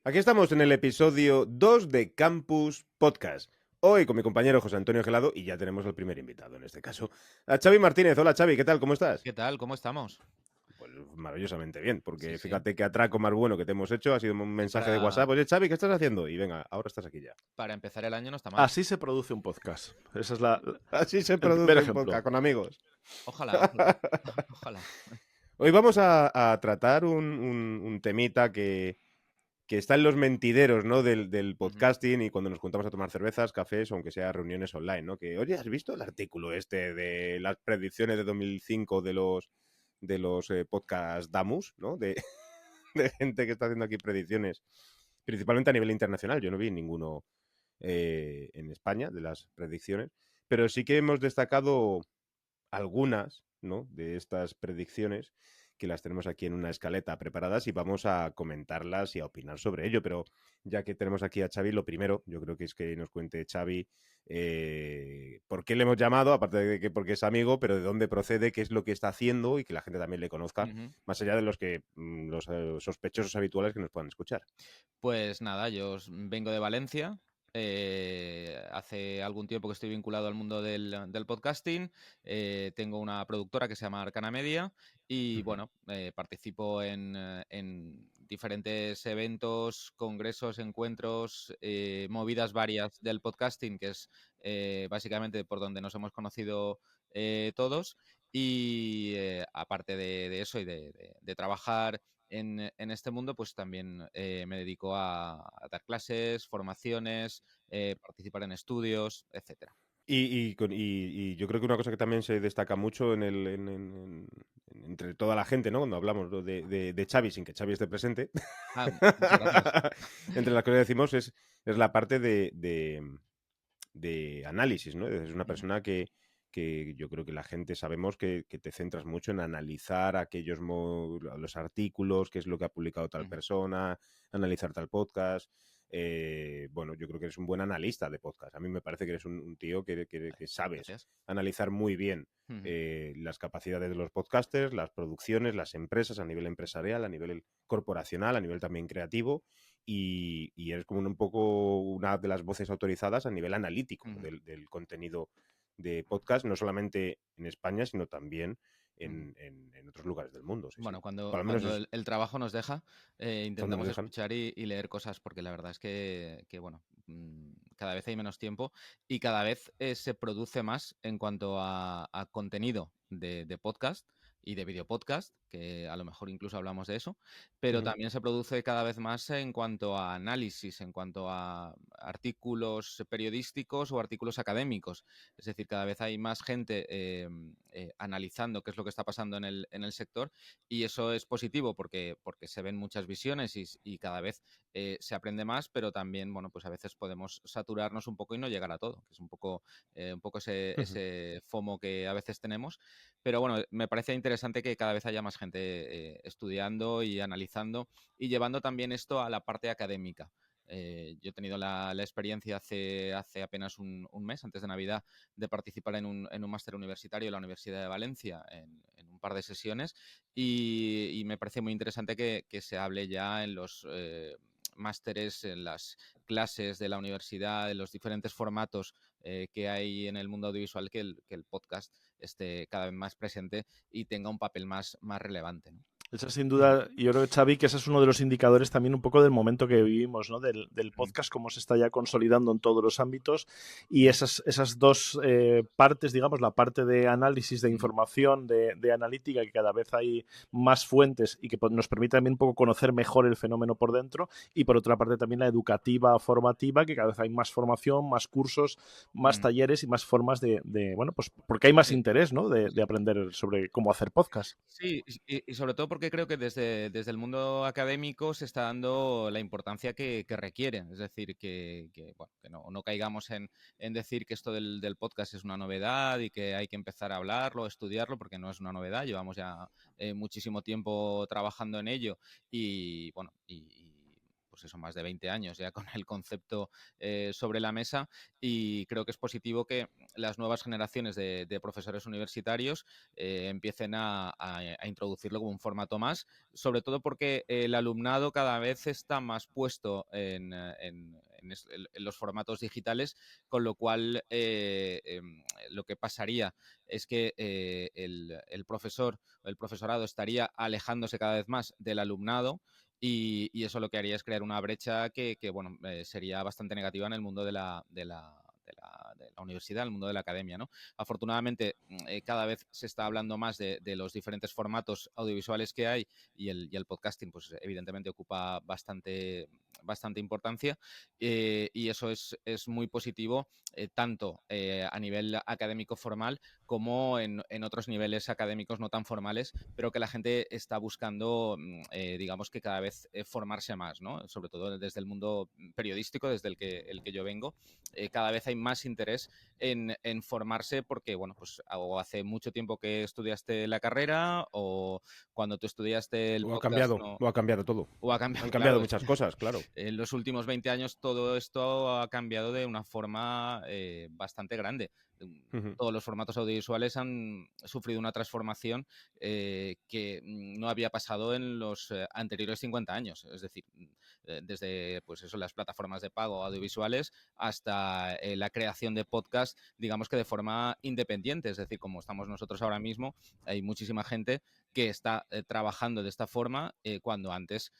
Aquí estamos en el episodio 2 de Campus Podcast. Hoy con mi compañero José Antonio Gelado y ya tenemos al primer invitado, en este caso, a Xavi Martínez. Hola Xavi, ¿qué tal? ¿Cómo estás? ¿Qué tal? ¿Cómo estamos? Pues maravillosamente bien, Sí, porque sí. fíjate qué atraco más bueno que te hemos hecho. Ha sido un Y mensaje de WhatsApp. Oye, Xavi, ¿qué estás haciendo? Y venga, ahora estás aquí ya. para empezar el año no está mal. Así se produce un podcast. Ese es Así se el primer produce un ejemplo. podcast con amigos. Ojalá, ojalá. Ojalá. Hoy vamos a tratar un temita que está en los mentideros, ¿no? Del Ujú. podcasting y cuando nos juntamos a tomar cervezas, cafés o aunque sea reuniones online, ¿no? Que, oye, ¿has visto el artículo este de las predicciones de 2005 de los podcast Damus, ¿no? De gente que está haciendo aquí predicciones, principalmente a nivel internacional. Yo no vi ninguno en España de las predicciones, pero sí que hemos destacado algunas, ¿no? De estas predicciones que las tenemos aquí en una escaleta preparadas y vamos a comentarlas y a opinar sobre ello. Pero ya que tenemos aquí a Xavi, lo primero, yo creo que es que nos cuente Xavi por qué le hemos llamado, aparte de que porque es amigo, pero de dónde procede, qué es lo que está haciendo y que la gente también le conozca, Ujú. más allá de los sospechosos habituales que nos puedan escuchar. Pues nada, vengo de Valencia. Hace algún tiempo que estoy vinculado al mundo del podcasting. Tengo una productora que se llama Arcana Media y Ujú. bueno, participo en diferentes eventos, congresos, encuentros, movidas varias del podcasting, que es básicamente por donde nos hemos conocido todos. Y aparte de eso y de trabajar en este mundo, pues también me dedico a dar clases, formaciones, participar en estudios, etcétera. Y yo creo que una cosa que también se destaca mucho entre toda la gente, ¿no? Cuando hablamos, ¿no? de Xavi, sin que Xavi esté presente, Ah, muchas gracias. entre las cosas que decimos es la parte de análisis, ¿no? Es una Ujú, persona que yo creo que la gente sabemos que te centras mucho en analizar los artículos, qué es lo que ha publicado tal ujú. persona, analizar tal podcast. Bueno, yo creo que eres un buen analista de podcast. A mí me parece que eres un tío que sabes Gracias. analizar muy bien Ujú, las capacidades de los podcasters, las producciones, las empresas a nivel empresarial, a nivel corporacional, a nivel también creativo y eres como un poco una de las voces autorizadas a nivel analítico ujú, del contenido de podcast, no solamente en España, sino también ujú. en otros lugares del mundo. Sí, sí. Bueno, Por cuando, lo menos cuando es el trabajo nos deja, cuando nos intentamos dejan. escuchar y leer cosas, porque la verdad es que, bueno, cada vez hay menos tiempo y cada vez se produce más en cuanto a contenido de podcast y de video podcast, que a lo mejor incluso hablamos de eso, pero Ujú, también se produce cada vez más en cuanto a análisis, en cuanto a artículos periodísticos o artículos académicos. Es decir, cada vez hay más gente analizando qué es lo que está pasando en el sector y eso es positivo porque se ven muchas visiones y cada vez se aprende más, pero también, bueno, pues a veces podemos saturarnos un poco y no llegar a todo, que es un poco ujú. ese FOMO que a veces tenemos. Pero bueno, me parece interesante que cada vez haya más gente estudiando y analizando y llevando también esto a la parte académica. Yo he tenido la experiencia hace apenas un mes, antes de Navidad, de participar en un máster universitario en la Universidad de Valencia en un par de sesiones y me parece muy interesante que se hable ya en los másteres, en las clases de la universidad, en los diferentes formatos que hay en el mundo audiovisual, que el podcast esté cada vez más presente y tenga un papel más relevante, ¿no? Esa sin Ujú, duda, yo creo, Xavi, que ese es uno de los indicadores también un poco del momento que vivimos, ¿no? Del Mm, podcast, cómo se está ya consolidando en todos los ámbitos y mm, esas dos partes, digamos, la parte de análisis, de mm, información, de analítica, que cada vez hay más fuentes y que nos permite también un poco conocer mejor el fenómeno por dentro y por otra parte también la educativa, formativa, que cada vez hay más formación, más cursos, más mm. talleres y más formas bueno, pues porque hay más Sí. interés, ¿no? De aprender sobre cómo hacer podcast. Sí, y sobre todo porque creo que desde el mundo académico se está dando la importancia que requiere. Es decir, bueno, que no caigamos en decir que esto del podcast es una novedad y que hay que empezar a hablarlo, estudiarlo, porque no es una novedad. Llevamos ya muchísimo tiempo trabajando en ello y bueno, y pues eso, más de 20 años ya con el concepto sobre la mesa, y creo que es positivo que las nuevas generaciones de profesores universitarios empiecen a introducirlo como un formato más, sobre todo porque el alumnado cada vez está más puesto en los formatos digitales, con lo cual lo que pasaría es que el profesor o el profesorado estaría alejándose cada vez más del alumnado, y eso lo que haría es crear una brecha que bueno, sería bastante negativa en el mundo de la universidad, en el mundo de la academia, ¿no? Afortunadamente, cada vez se está hablando más de los diferentes formatos audiovisuales que hay, y el podcasting, pues evidentemente ocupa bastante importancia, y eso es muy positivo, tanto a nivel académico formal como en otros niveles académicos no tan formales, pero que la gente está buscando, digamos que cada vez formarse más, ¿no? Sobre todo desde el mundo periodístico, desde el que yo vengo, cada vez hay más interés en formarse, porque, bueno, pues o hace mucho tiempo que estudiaste la carrera, o cuando tú estudiaste el podcast, no, O ha cambiado todo. o ha cambiado, Han cambiado claro. muchas cosas, claro. En los últimos 20 años todo esto ha cambiado de una forma bastante grande. Ujú. Todos los formatos audiovisuales han sufrido una transformación que no había pasado en los anteriores 50 años. Es decir, desde pues eso, las plataformas de pago audiovisuales hasta la creación de podcast, digamos que de forma independiente. Es decir, como estamos nosotros ahora mismo, hay muchísima gente que está trabajando de esta forma, cuando antes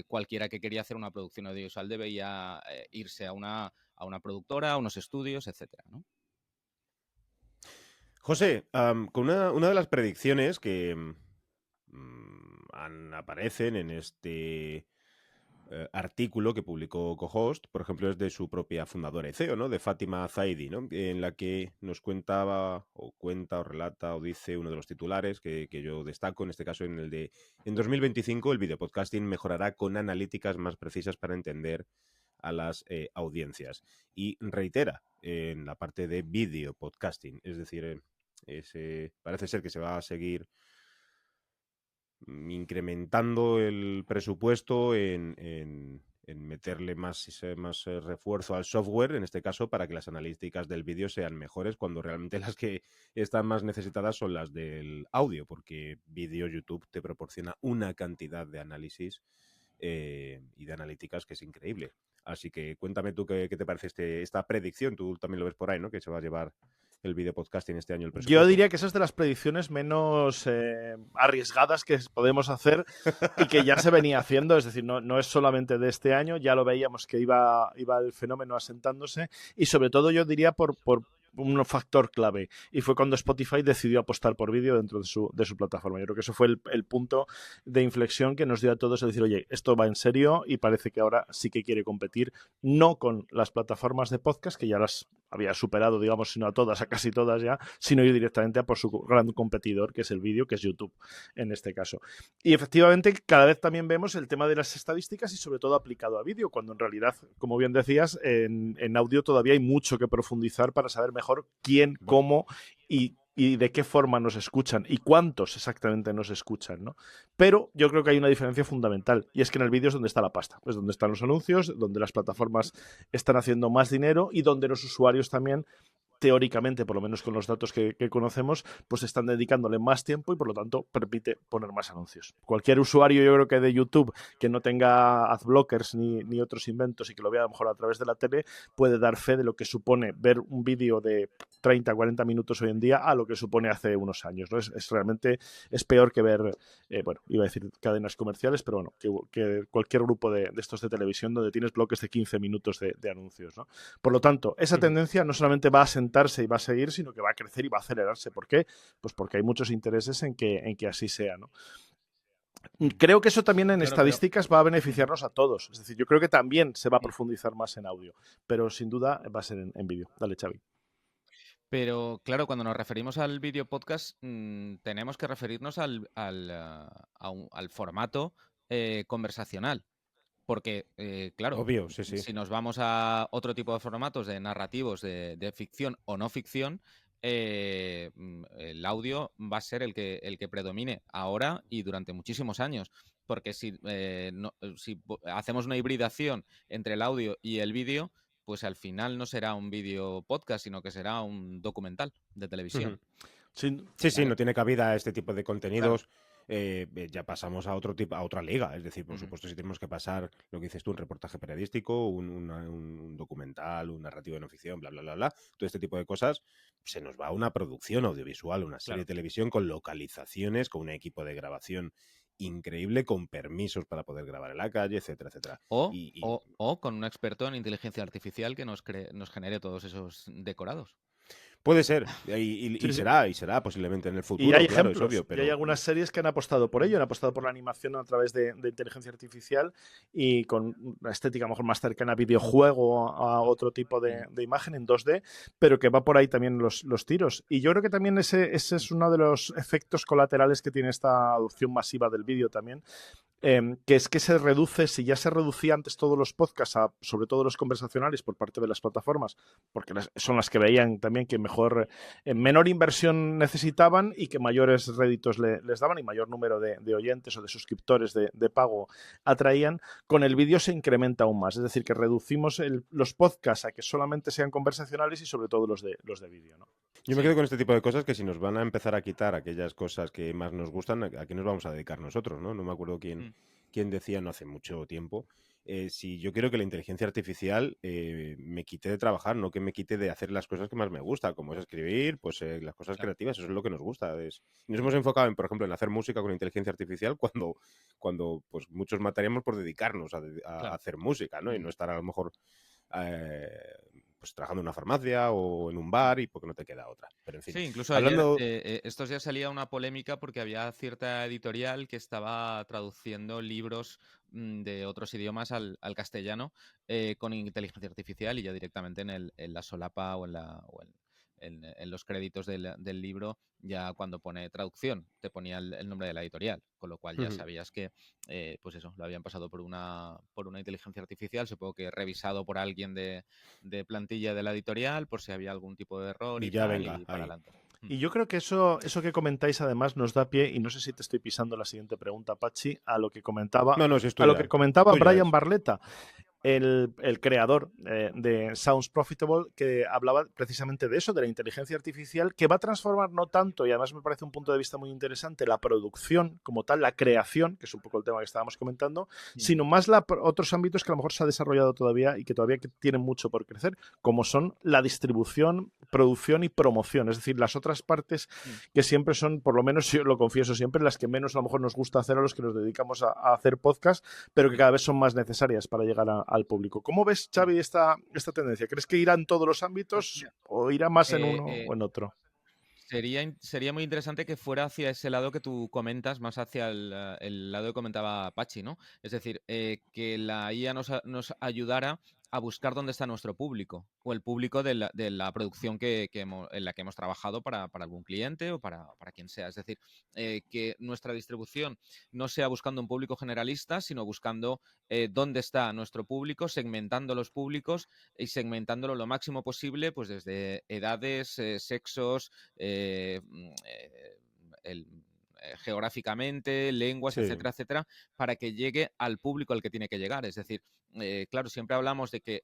cualquiera que quería hacer una producción audiovisual debía irse a una productora, a unos estudios, etcétera, ¿no? José, con una de las predicciones que aparecen en este artículo que publicó Cohost, por ejemplo, es de su propia fundadora y CEO, ¿no? De Fátima Zaidi, ¿no? En la que nos cuenta o relata o dice uno de los titulares que yo destaco, en este caso en el de: en 2025 el videopodcasting mejorará con analíticas más precisas para entender a las audiencias. Y reitera en la parte de video podcasting, es decir, parece ser que se va a seguir incrementando el presupuesto en meterle más refuerzo al software, en este caso, para que las analíticas del vídeo sean mejores, cuando realmente las que están más necesitadas son las del audio, porque vídeo YouTube te proporciona una cantidad de análisis y de analíticas que es increíble. Así que cuéntame tú qué te parece esta predicción. Tú también lo ves por ahí, ¿no? Que se va a llevar el video podcasting este año el presupuesto. Yo diría que esa es de las predicciones menos arriesgadas que podemos hacer y que ya se venía haciendo. Es decir, no es solamente de este año, ya lo veíamos que iba el fenómeno asentándose, y sobre todo yo diría por un factor clave, y fue cuando Spotify decidió apostar por vídeo dentro de su plataforma. Yo creo que eso fue el punto de inflexión que nos dio a todos a decir, oye, esto va en serio, y parece que ahora sí que quiere competir, no con las plataformas de podcast, que ya las había superado, digamos, sino a todas, a casi todas ya, sino ir directamente a por su gran competidor, que es el vídeo, que es YouTube, en este caso. Y efectivamente, cada vez también vemos el tema de las estadísticas, y sobre todo aplicado a vídeo, cuando en realidad, como bien decías, en audio todavía hay mucho que profundizar para saber mejor quién, cómo y de qué forma nos escuchan y cuántos exactamente nos escuchan, ¿no? Pero yo creo que hay una diferencia fundamental, y es que en el vídeo es donde está la pasta, es donde están los anuncios, donde las plataformas están haciendo más dinero y donde los usuarios también, teóricamente, por lo menos con los datos que conocemos, pues están dedicándole más tiempo y por lo tanto permite poner más anuncios. Cualquier usuario, yo creo que de YouTube, que no tenga adblockers ni otros inventos y que lo vea a lo mejor a través de la tele, puede dar fe de lo que supone ver un vídeo de 30, 40 minutos hoy en día a lo que supone hace unos años, ¿no? Realmente es peor que ver, bueno, iba a decir cadenas comerciales, pero bueno, que cualquier grupo de estos de televisión donde tienes bloques de 15 minutos de anuncios, ¿no? Por lo tanto, esa tendencia no solamente va a sentarse y va a seguir, sino que va a crecer y va a acelerarse. ¿Por qué? Pues porque hay muchos intereses en que así sea, ¿no? Creo que eso también en estadísticas va a beneficiarnos a todos. Es decir, yo creo que también se va a profundizar más en audio, pero sin duda va a ser en vídeo. Dale, Xavi. Pero claro, cuando nos referimos al video podcast, tenemos que referirnos al formato conversacional. Porque, claro, Obvio, sí. si nos vamos a otro tipo de formatos de narrativos, de ficción o no ficción, el audio va a ser el que predomine ahora y durante muchísimos años. porque si hacemos una hibridación entre el audio y el vídeo, pues al final no será un vídeo podcast, sino que será un documental de televisión. Sí, Sí, no tiene cabida este tipo de Claro. contenidos. Ya pasamos a otro tipo, a otra liga. Es decir, por Ujú. supuesto, si tenemos que pasar lo que dices tú, un reportaje periodístico, un documental, un narrativo de no ficción, bla, bla, bla, bla, todo este tipo de cosas, se nos va a una producción audiovisual, una serie de Claro. televisión con localizaciones, con un equipo de grabación increíble, con permisos para poder grabar en la calle, etcétera, etcétera. O, Y, y o, o con un experto en inteligencia artificial que nos genere todos esos decorados. puede ser, sí, y sí. será posiblemente en el Y hay futuro, claro, es ejemplos, obvio, y hay pero algunas series que han apostado por ello, han apostado por la animación a través de inteligencia artificial y con una estética a lo mejor más cercana a videojuego, a otro tipo de imagen en 2D, pero que va por ahí también los tiros. Y yo creo que también ese es uno de los efectos colaterales que tiene esta adopción masiva del vídeo también, que es que se reduce, si ya se reducía antes todos los podcasts, sobre todo los conversacionales por parte de las plataformas, porque son las que veían también que menor inversión necesitaban y que mayores réditos les daban y mayor número de oyentes o de suscriptores de pago atraían, con el vídeo se incrementa aún más. Es decir, que reducimos los podcasts a que solamente sean conversacionales y sobre todo los de vídeo, ¿no? yo me Sí. quedo con este tipo de cosas que si nos van a empezar a quitar aquellas cosas que más nos gustan, ¿a qué nos vamos a dedicar nosotros, no? No me acuerdo quién decía no hace mucho tiempo. Si yo quiero que la inteligencia artificial me quite de trabajar, no que me quite de hacer las cosas que más me gusta, como es escribir, pues las cosas Claro. creativas, eso es lo que nos gusta. Nos hemos enfocado, por ejemplo, en hacer música con inteligencia artificial cuando pues muchos mataríamos por dedicarnos a Claro. hacer música, ¿no? Y no estar a lo mejor pues trabajando en una farmacia o en un bar y porque no te queda otra. Pero en fin, Sí, incluso ayer, hablando... estos días salía una polémica porque había cierta editorial que estaba traduciendo libros de otros idiomas al castellano con inteligencia artificial y ya directamente en la solapa o en los créditos del libro, ya cuando pone traducción, te ponía el nombre de la editorial, con lo cual ya sabías que, pues eso, lo habían pasado por una inteligencia artificial, supongo que revisado por alguien de plantilla de la editorial, por si había algún tipo de error Y y ya tal, venga, y para ahí. adelante. Y yo creo que eso que comentáis además nos da pie, y no sé si te estoy pisando la siguiente pregunta, Pachi, a lo que comentaba, No, si es a lo que tuya. comentaba Tuya Brian es. Barletta, el creador de Sounds Profitable, que hablaba precisamente de eso, de la inteligencia artificial, que va a transformar no tanto, y además me parece un punto de vista muy interesante, la producción como tal, la creación, que es un poco el tema que estábamos comentando, sino más otros ámbitos que a lo mejor se ha desarrollado todavía y que todavía tienen mucho por crecer, como son la distribución, producción y promoción, es decir, las otras partes que siempre son, por lo menos yo lo confieso siempre, las que menos a lo mejor nos gusta hacer a los que nos dedicamos a hacer podcast, pero que cada vez son más necesarias para llegar al público. ¿Cómo ves, Xavi, esta tendencia? ¿Crees que irá en todos los ámbitos o irá más en Eh, uno eh, o en otro? Sería muy interesante que fuera hacia ese lado que tú comentas, más hacia el lado que comentaba Pachi, ¿no? Es decir, que la IA nos ayudara a buscar dónde está nuestro público o el público de la producción en la que hemos trabajado para algún cliente o para quien sea. Es decir, que nuestra distribución no sea buscando un público generalista, sino buscando dónde está nuestro público, segmentando los públicos y segmentándolo lo máximo posible, pues desde edades, sexos, geográficamente, lenguas, Sí. etcétera, etcétera, para que llegue al público al que tiene que llegar. Es decir, claro, siempre hablamos de que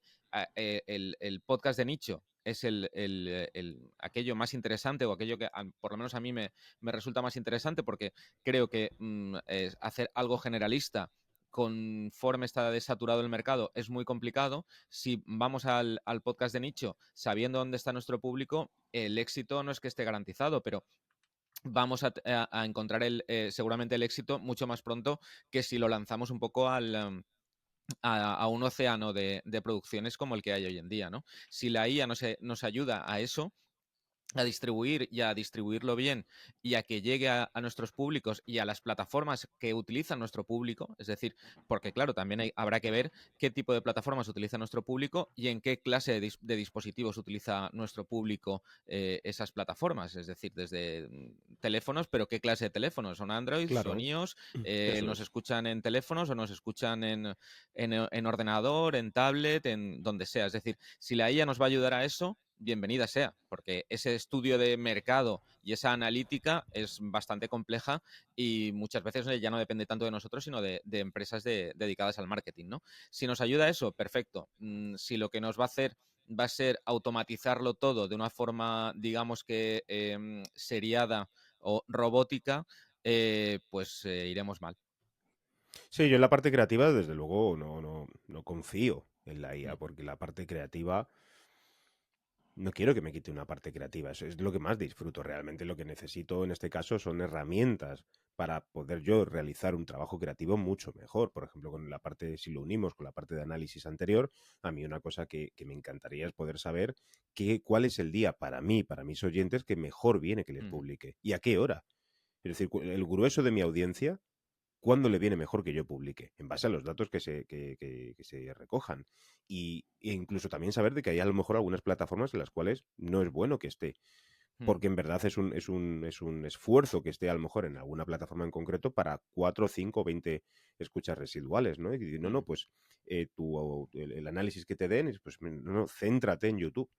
el podcast de nicho es aquello más interesante o aquello que por lo menos a mí me resulta más interesante porque creo que hacer algo generalista conforme está desaturado el mercado es muy complicado. Si vamos al podcast de nicho sabiendo dónde está nuestro público, el éxito no es que esté garantizado, pero vamos a encontrar seguramente el éxito mucho más pronto que si lo lanzamos un poco a un océano de producciones como el que hay hoy en día, ¿no? Si la IA nos ayuda a eso, a distribuir y a distribuirlo bien y a que llegue a nuestros públicos y a las plataformas que utilizan nuestro público, es decir, porque claro, también habrá que ver qué tipo de plataformas utiliza nuestro público y en qué clase de dispositivos utiliza nuestro público esas plataformas, es decir, desde teléfonos, pero qué clase de teléfonos, son Android, son Claro. iOS, Eso nos es. escuchan en teléfonos o nos escuchan en ordenador, en tablet, en donde sea, es decir, si la IA nos va a ayudar a eso, bienvenida sea, porque ese estudio de mercado y esa analítica es bastante compleja y muchas veces ya no depende tanto de nosotros, sino de empresas dedicadas al marketing, ¿no? Si nos ayuda eso, perfecto. Si lo que nos va a hacer va a ser automatizarlo todo de una forma, digamos que seriada o robótica, pues iremos mal. Sí, yo en la parte creativa, desde luego, no confío en la IA, Mm, porque la parte creativa, no quiero que me quite una parte creativa, eso es lo que más disfruto realmente. Lo que necesito en este caso son herramientas para poder yo realizar un trabajo creativo mucho mejor. Por ejemplo, con la parte, si lo unimos con la parte de análisis anterior, a mí una cosa que me encantaría es poder saber cuál es el día para mí, para mis oyentes, que mejor viene que les ujú, publique y a qué hora. Es decir, el grueso de mi audiencia, ¿cuándo le viene mejor que yo publique? En base a los datos que se recojan. E incluso también saber de que hay a lo mejor algunas plataformas en las cuales no es bueno que esté. mm, Porque en verdad es un esfuerzo que esté a lo mejor en alguna plataforma en concreto para 4, 5, 20 escuchas residuales, ¿no? Y decir, no, mm, pues el análisis que te den es, pues, no, céntrate en YouTube.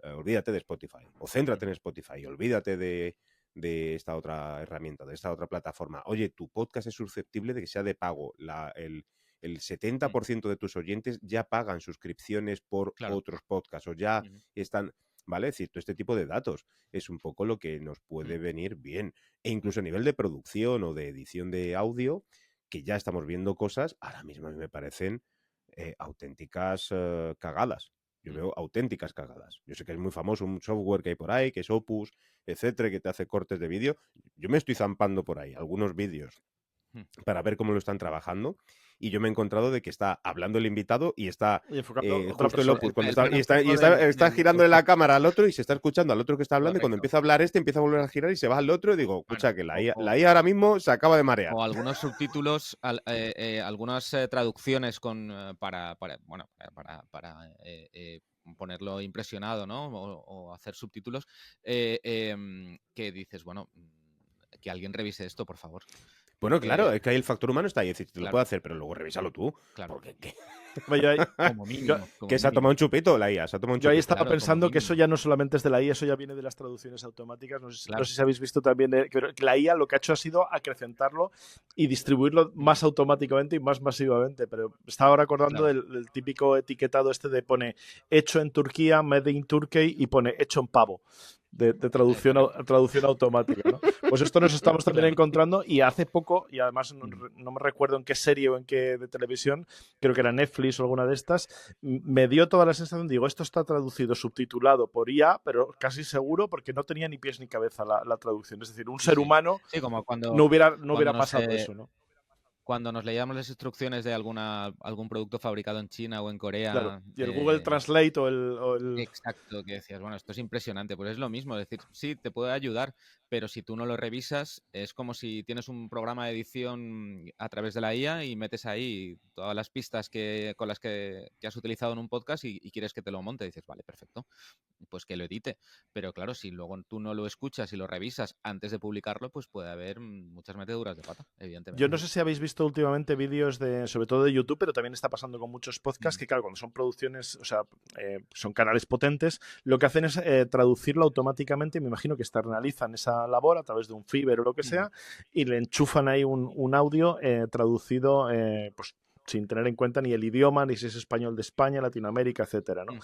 Olvídate de Spotify, o céntrate en ujú, Spotify, olvídate de esta otra herramienta, de esta otra plataforma. Oye, tu podcast es susceptible de que sea de pago. El mm, 70% de tus oyentes ya pagan suscripciones por claro. otros podcasts o ya Ujú, están, ¿vale? Es decir, todo este tipo de datos es un poco lo que nos mm, puede venir bien. E incluso a nivel de producción o de edición de audio, que ya estamos viendo cosas, ahora mismo a mí me parecen auténticas cagadas. Yo mm, veo auténticas cagadas. Yo sé que es muy famoso un software que hay por ahí, que es Opus, etcétera, que te hace cortes de vídeo. Yo me estoy zampando por ahí algunos vídeos mm. para ver cómo lo están trabajando y yo me he encontrado de que está hablando el invitado y está Y enfocando a otra justo el persona. Opus cuando El está y está, y protagonismo está del girándole la podcast. cámara al otro y se está escuchando al otro que está hablando y cuando Correcto. empieza a hablar empieza a volver a girar y se va al otro y digo, Bueno, escucha, que la IA ahora mismo se acaba de marear. o algunos subtítulos, algunas traducciones bueno, para ponerlo impresionado, ¿no? O hacer subtítulos, que dices, bueno, que alguien revise esto, por favor. Bueno, claro, Porque, es que ahí el factor humano está ahí, es decir, te lo claro, puede hacer, pero luego revísalo tú, claro, porque Hombre, Yo, ahí- como yo- mínimo, como que se ha tomado mínimo. un chupito la IA, se ha tomado un yo ahí chupito. estaba Claro, como pensando que eso mínimo. ya no solamente es de la IA, eso ya viene de las traducciones automáticas. No Claro. sé si habéis visto también que la IA lo que ha hecho ha sido acrecentarlo y distribuirlo Mm, más automáticamente y más masivamente. Pero estaba ahora acordando claro. del típico etiquetado este de pone hecho en Turquía, made in Turkey y pone hecho en pavo. De traducción, Correcto. traducción automática, ¿no? Pues esto nos estamos también Claro. encontrando y hace poco, y además Mm, no me recuerdo en qué serie o en qué de televisión, creo que era Netflix o alguna de estas, me dio toda la sensación, digo, esto está traducido, subtitulado por IA, pero casi seguro porque no tenía ni pies ni cabeza la traducción. Es decir, un sí, ser sí. humano Sí, como no cuando hubiera nos, pasado eso, ¿no? cuando nos leíamos las instrucciones de algún producto fabricado en China o en Claro. Corea, Y el Google Translate o el... exacto, que decías, bueno, esto es impresionante, pues es lo mismo, es decir, sí, te puede ayudar, pero si tú no lo revisas, es como si tienes un programa de edición a través de la IA y metes ahí todas las pistas con las que has utilizado en un podcast y quieres que te lo monte, dices, vale, perfecto, pues que lo edite, pero claro, si luego tú no lo escuchas y lo revisas antes de publicarlo, pues puede haber muchas meteduras de pata, Yo evidentemente. no sé si habéis visto últimamente vídeos sobre todo de YouTube, pero también está pasando con muchos podcasts Mm, que, claro, cuando son producciones, o sea, son canales potentes, lo que hacen es traducirlo automáticamente. Me imagino que externalizan esa labor a través de un Fiverr o lo que mm, sea y le enchufan ahí un audio traducido, pues sin tener en cuenta ni el idioma, ni si es español de España, Latinoamérica, etcétera, ¿no? mm,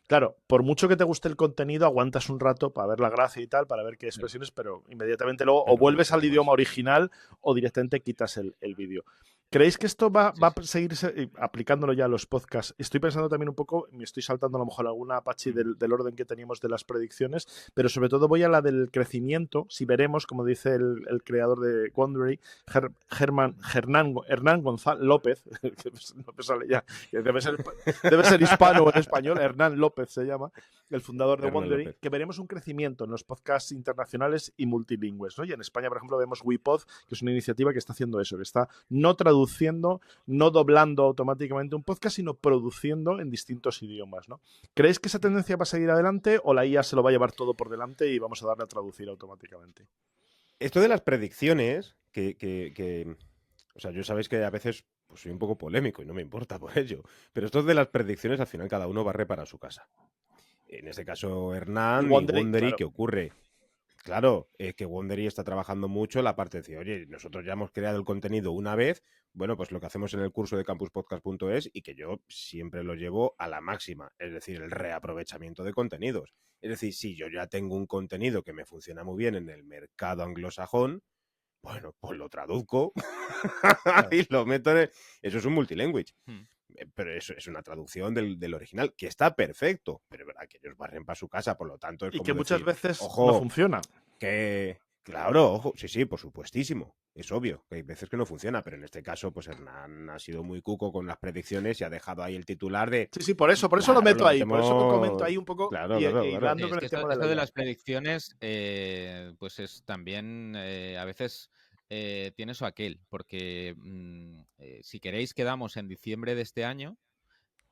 Claro, por mucho que te guste el contenido, aguantas un rato para ver la gracia y tal, para ver qué claro, expresiones, pero inmediatamente luego o Pero no vuelves al puedo idioma más. original o directamente quitas el vídeo. ¿Creéis que esto sí, va sí. a seguir aplicándolo ya a los podcasts? Estoy pensando también un poco, me estoy saltando a lo mejor alguna Apache Mm, del orden que teníamos de las predicciones, pero sobre todo voy a la del crecimiento, si veremos, como dice el creador de Wondery, Hernán González López, que no me sale ya, que debe ser hispano o en español, Hernán López se llama, el fundador de Hernán Wondery, López. que veremos un crecimiento en los podcasts internacionales y multilingües, ¿no? Y en España, por ejemplo, vemos WePod, que es una iniciativa que está haciendo eso, que está no traduciendo, no doblando automáticamente un podcast, sino produciendo en distintos idiomas, ¿no? ¿Creéis que esa mm. tendencia va a seguir adelante o la IA se lo va a llevar todo por delante y vamos a darle a traducir automáticamente? Esto de las predicciones, o sea, yo sabéis que a veces pues, soy un poco polémico y no me importa por ello, pero esto de las predicciones al final cada uno barre para su casa. en este caso Y Hernán y Wondery, Wondery, claro. ¿qué ocurre? Claro, es que Wondery está trabajando mucho la parte de decir, oye, nosotros ya hemos creado el contenido una vez, bueno, pues lo que hacemos en el curso de campuspodcast.es y que yo siempre lo llevo a la máxima, es decir, el reaprovechamiento de contenidos. Es decir, si yo ya tengo un contenido que me funciona muy bien en el mercado anglosajón, bueno, pues lo traduzco Claro. y lo meto en Eso es un multilanguage. Hmm. Pero eso es una traducción del original, que está perfecto, pero es verdad que ellos barren para su casa, por lo tanto es Y como que muchas decir, veces no ojo, funciona. que claro, ojo, sí, por supuestísimo. Es obvio que hay veces que no funciona, pero en este caso, pues Hernán ha sido muy cuco con las predicciones y ha dejado ahí el titular de Sí, por eso lo claro, meto lo ahí, por eso lo comento metemos. ahí un poco Claro, y claro, claro. Sí, hilando es con que el tema de esto la de IA. las predicciones, pues es también a veces tiene eso aquel, porque si queréis quedamos en diciembre de este año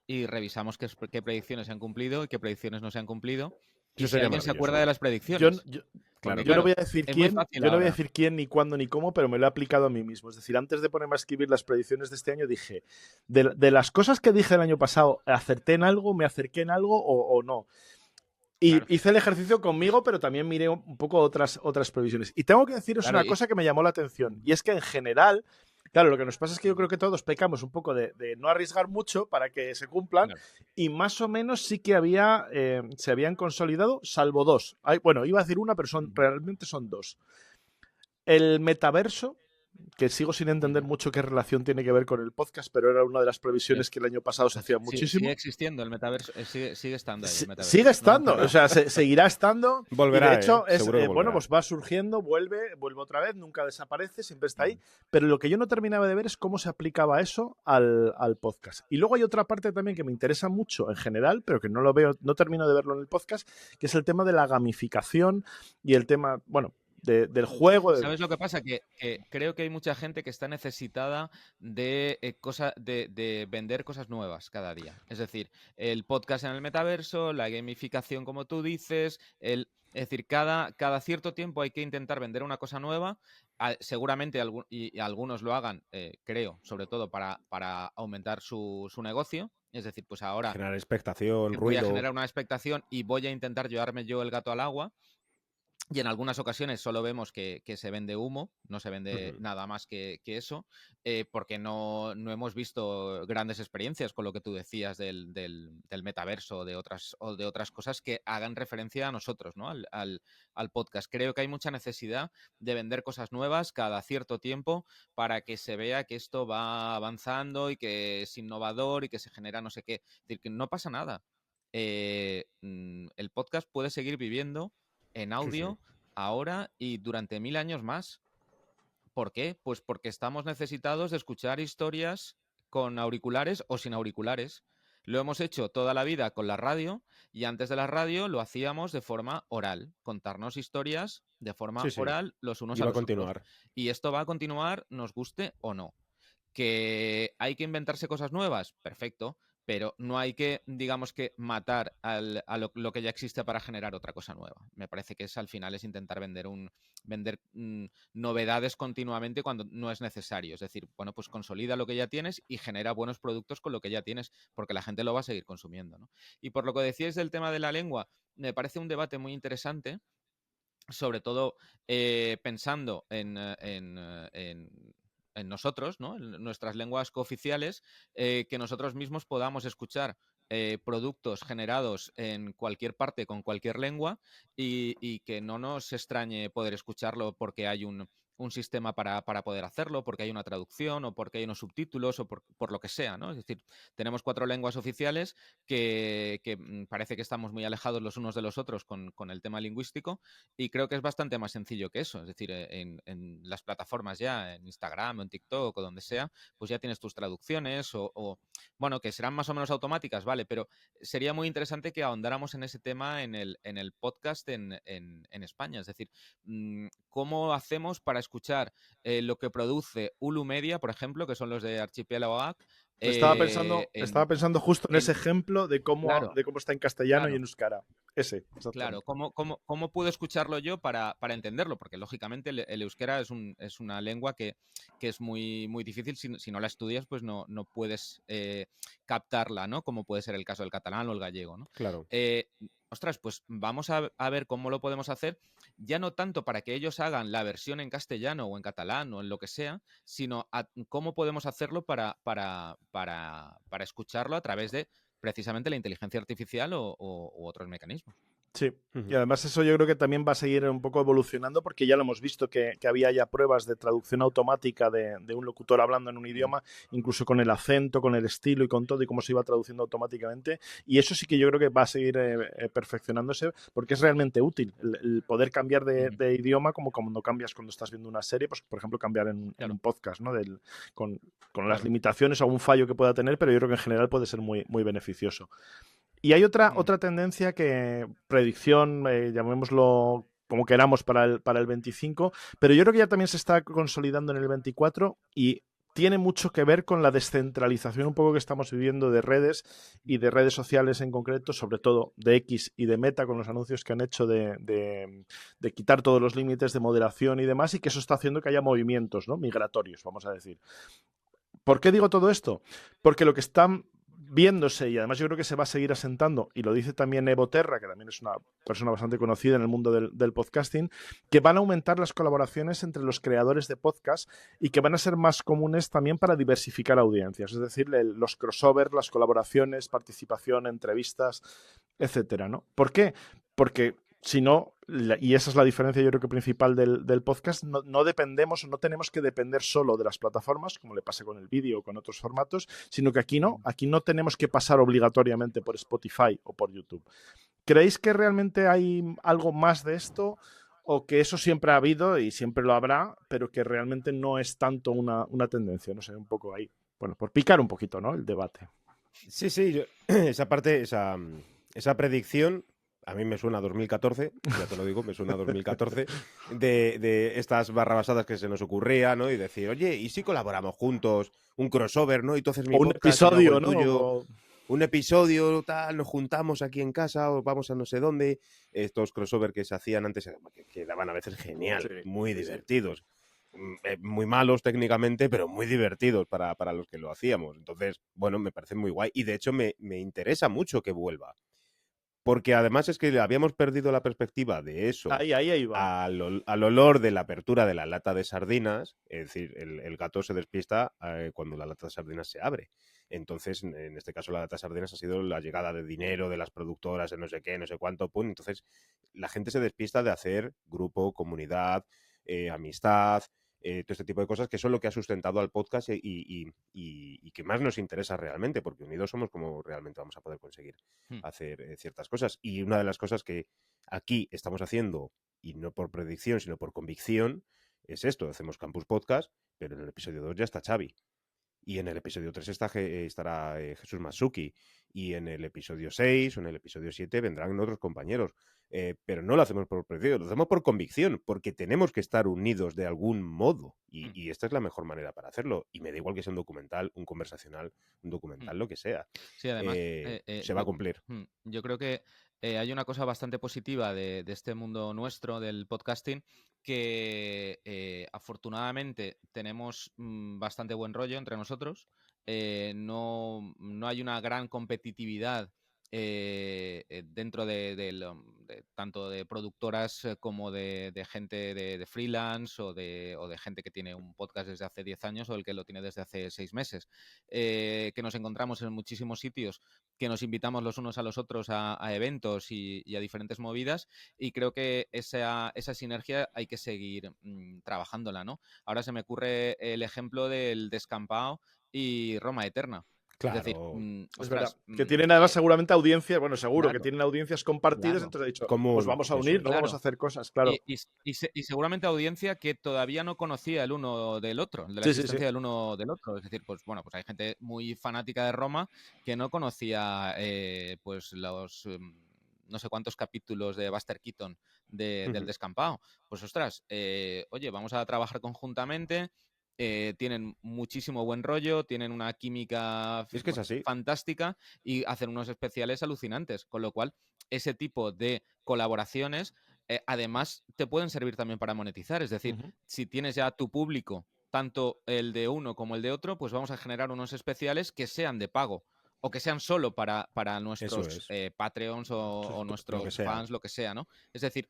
y revisamos qué predicciones se han cumplido y qué predicciones no se han cumplido. Y Eso si sería alguien se acuerda maravilloso. de las Yo, predicciones, Claro, porque yo no claro, voy a decir es muy quién, fácil yo no voy a ahora. decir quién, ni cuándo, ni cómo, pero me lo he aplicado a mí mismo. Es decir, antes de ponerme a escribir las predicciones de este año, dije, de las cosas que dije el año pasado, ¿acerté en algo, me acerqué en algo o no? Y Claro, hice el ejercicio conmigo, pero también miré un poco otras previsiones. Y tengo que deciros claro, una cosa que me llamó la atención. Y es que en general, claro, lo que nos pasa es que yo creo que todos pecamos un poco de no arriesgar mucho para que se cumplan. claro. Y más o menos sí que se habían consolidado, salvo dos. Bueno, iba a decir una, pero realmente son dos. El metaverso, que sigo sin entender mucho qué relación tiene que ver con el podcast, pero era una de las previsiones que el año pasado se hacía Sigue muchísimo. existiendo el metaverso, sigue estando ahí el metaverso. Sigue No ha estando, o enterrado. sea, seguirá estando. Y de Volverá, hecho, seguro que bueno, volverá. pues va surgiendo, vuelve otra vez, nunca desaparece, siempre está ahí. Pero lo que yo no terminaba de ver es cómo se aplicaba eso al podcast. Y luego hay otra parte también que me interesa mucho en general, pero que no lo veo, no termino de verlo en el podcast, que es el tema de la gamificación y el tema, bueno, del juego. ¿Sabes lo que pasa? Que creo que hay mucha gente que está necesitada de, de vender cosas nuevas cada día. Es decir, el podcast en el metaverso, la gamificación, como tú dices, es decir, cada cierto tiempo hay que intentar vender una cosa nueva. Seguramente y algunos lo hagan, creo, sobre todo para aumentar su negocio. Es decir, pues ahora Generar expectación, voy a ruido. generar una expectación y voy a intentar llevarme yo el gato al agua. Y en algunas ocasiones solo vemos que se vende humo, no se vende nada más que eso, porque no hemos visto grandes experiencias con lo que tú decías del metaverso o de otras cosas que hagan referencia a nosotros, ¿no? al podcast. Creo que hay mucha necesidad de vender cosas nuevas cada cierto tiempo para que se vea que esto va avanzando y que es innovador y que se genera no sé qué. Es decir, que no pasa nada. El podcast puede seguir viviendo en audio ahora y durante 1000 años más. ¿Por qué? Pues porque estamos necesitados de escuchar historias con auriculares o sin auriculares. Lo hemos hecho toda la vida con la radio y antes de la radio lo hacíamos de forma oral, contarnos historias de forma Sí. oral los unos Y a va a los otros. continuar. Y esto va a continuar, nos guste o no. ¿Que hay que inventarse cosas nuevas? Perfecto, pero no hay que, digamos que, matar a lo que ya existe para generar otra cosa nueva. Me parece que al final es intentar vender novedades continuamente cuando no es necesario. Es decir, bueno, pues consolida lo que ya tienes y genera buenos productos con lo que ya tienes, porque la gente lo va a seguir consumiendo, ¿no? Y por lo que decíais del tema de la lengua, me parece un debate muy interesante, sobre todo pensando en nosotros, ¿no? En nuestras lenguas cooficiales, que nosotros mismos podamos escuchar productos generados en cualquier parte con cualquier lengua y que no nos extrañe poder escucharlo porque hay un sistema para poder hacerlo, porque hay una traducción o porque hay unos subtítulos o por lo que sea, ¿no? Es decir, tenemos 4 lenguas oficiales que parece que estamos muy alejados los unos de los otros con el tema lingüístico y creo que es bastante más sencillo que eso. Es decir, en las plataformas ya, en Instagram o en TikTok o donde sea, pues ya tienes tus traducciones bueno, que serán más o menos automáticas, vale, pero sería muy interesante que ahondáramos en ese tema en el podcast en España. Es decir, ¿cómo hacemos para escuchar lo que produce Hulu Media, por ejemplo, que son los de Archipiélago AC? Estaba pensando justo en ese ejemplo de cómo Claro, está en castellano y claro. en euskara. Ese, Claro, exactamente. ¿cómo puedo escucharlo yo para entenderlo? Porque lógicamente el euskera es una lengua que es muy, muy difícil. Si no la estudias, pues no puedes captarla, ¿no? Como puede ser el caso del catalán o el gallego, ¿no? Claro. Ostras, pues vamos a ver cómo lo podemos hacer, ya no tanto para que ellos hagan la versión en castellano o en catalán o en lo que sea, sino cómo podemos hacerlo para escucharlo a través de precisamente la inteligencia artificial u otros mecanismos. Sí, y Ujú. además eso yo creo que también va a seguir un poco evolucionando porque ya lo hemos visto que había ya pruebas de traducción automática de un locutor hablando en un idioma, incluso con el acento, con el estilo y con todo y cómo se iba traduciendo automáticamente. Y eso sí que yo creo que va a seguir perfeccionándose porque es realmente útil el poder cambiar Ujú. de idioma como cuando cambias cuando estás viendo una serie, pues por ejemplo cambiar en Claro, un podcast, ¿no? Con las claro. limitaciones o algún fallo que pueda tener, pero yo creo que en general puede ser muy, muy beneficioso. Y hay Mm. otra tendencia que, predicción, llamémoslo como queramos para el 25, pero yo creo que ya también se está consolidando en el 24 y tiene mucho que ver con la descentralización un poco que estamos viviendo de redes y de redes sociales en concreto, sobre todo de X y de Meta con los anuncios que han hecho de quitar todos los límites de moderación y demás y que eso está haciendo que haya movimientos, ¿no? Migratorios, vamos a decir. ¿Por qué digo todo esto? Porque lo que están viéndose, y además yo creo que se va a seguir asentando, y lo dice también Evo Terra, que también es una persona bastante conocida en el mundo del podcasting, que van a aumentar las colaboraciones entre los creadores de podcast y que van a ser más comunes también para diversificar audiencias, es decir, los crossovers, las colaboraciones, participación, entrevistas, etcétera, ¿no? ¿Por qué? Porque si no, y esa es la diferencia yo creo que principal del podcast, no dependemos o no tenemos que depender solo de las plataformas, como le pasa con el vídeo o con otros formatos, sino que aquí no tenemos que pasar obligatoriamente por Spotify o por YouTube. ¿Creéis que realmente hay algo más de esto o que eso siempre ha habido y siempre lo habrá, pero que realmente no es tanto una tendencia? No sé, un poco ahí. Bueno, por picar un poquito, ¿no? El debate. Sí, sí, esa parte, esa predicción, a mí me suena a 2014, ya te lo digo, me suena a 2014, de estas barrabasadas que se nos ocurría, ¿no? Y decir, oye, ¿y si colaboramos juntos? Un crossover, ¿no? Y tú haces O mi un podcast y yo hago episodio, el ¿no? tuyo, un episodio, tal, nos juntamos aquí en casa o vamos a no sé dónde. Estos crossover que se hacían antes, que quedaban a veces Sí, genial, muy sí, sí. divertidos. Muy malos técnicamente, pero muy divertidos para los que lo hacíamos. Entonces, bueno, me parece muy guay. Y de hecho me interesa mucho que vuelva. Porque además es que habíamos perdido la perspectiva de eso Ahí va. al olor de la apertura de la lata de sardinas. Es decir, el gato se despista cuando la lata de sardinas se abre. Entonces, en este caso, la lata de sardinas ha sido la llegada de dinero de las productoras, de no sé qué, no sé cuánto. Pum. Entonces, la gente se despista de hacer grupo, comunidad, amistad, todo este tipo de cosas que son lo que ha sustentado al podcast y que más nos interesa realmente, porque unidos somos como realmente vamos a poder conseguir Mm. hacer ciertas cosas. Y una de las cosas que aquí estamos haciendo, y no por predicción, sino por convicción, es esto. Hacemos Campus Podcast, pero en el episodio 2 ya está Xavi. Y en el episodio 3 estará Jesús Masuki. Y en el episodio 6 o en el episodio 7 vendrán otros compañeros. Pero no lo hacemos por predicción, lo hacemos por convicción, porque tenemos que estar unidos de algún modo. Mm. Y esta es la mejor manera para hacerlo. Y me da igual que sea un documental, un conversacional, un Mm. documental, lo que sea. Sí, además, Se va a cumplir. yo creo que hay una cosa bastante positiva de este mundo nuestro del podcasting que afortunadamente tenemos bastante buen rollo entre nosotros. No hay una gran competitividad dentro de tanto de productoras como de gente de freelance o de gente que tiene un podcast desde hace 10 años o el que lo tiene desde hace 6 meses. Que nos encontramos en muchísimos sitios, que nos invitamos los unos a los otros a eventos y a diferentes movidas, y creo que esa sinergia hay que seguir trabajándola, ¿no? Ahora se me ocurre el ejemplo del Descampado y Roma Eterna. Es decir, Claro, Es verdad. ostras, Que tienen además seguramente audiencias, bueno, seguro que claro, tienen audiencias compartidas, claro, entonces ha dicho, pues común, vamos a eso unir, ¿no? es. Vamos a claro. hacer cosas, claro. Y seguramente audiencia que todavía no conocía el uno del otro, de la Sí, sí, sí. existencia del uno del otro. Es decir, pues bueno, pues hay gente muy fanática de Roma que no conocía pues los no sé cuántos capítulos de Buster Keaton del Ujú. Descampado. Pues ostras, oye, vamos a trabajar conjuntamente. tienen muchísimo buen rollo, tienen una química Es que es así. fantástica y hacen unos especiales alucinantes, con lo cual ese tipo de colaboraciones además te pueden servir también para monetizar, es decir, si tienes ya tu público, tanto el de uno como el de otro, pues vamos a generar unos especiales que sean de pago o que sean solo para nuestros Patreons o nuestros fans, lo que sea, ¿no? Es decir,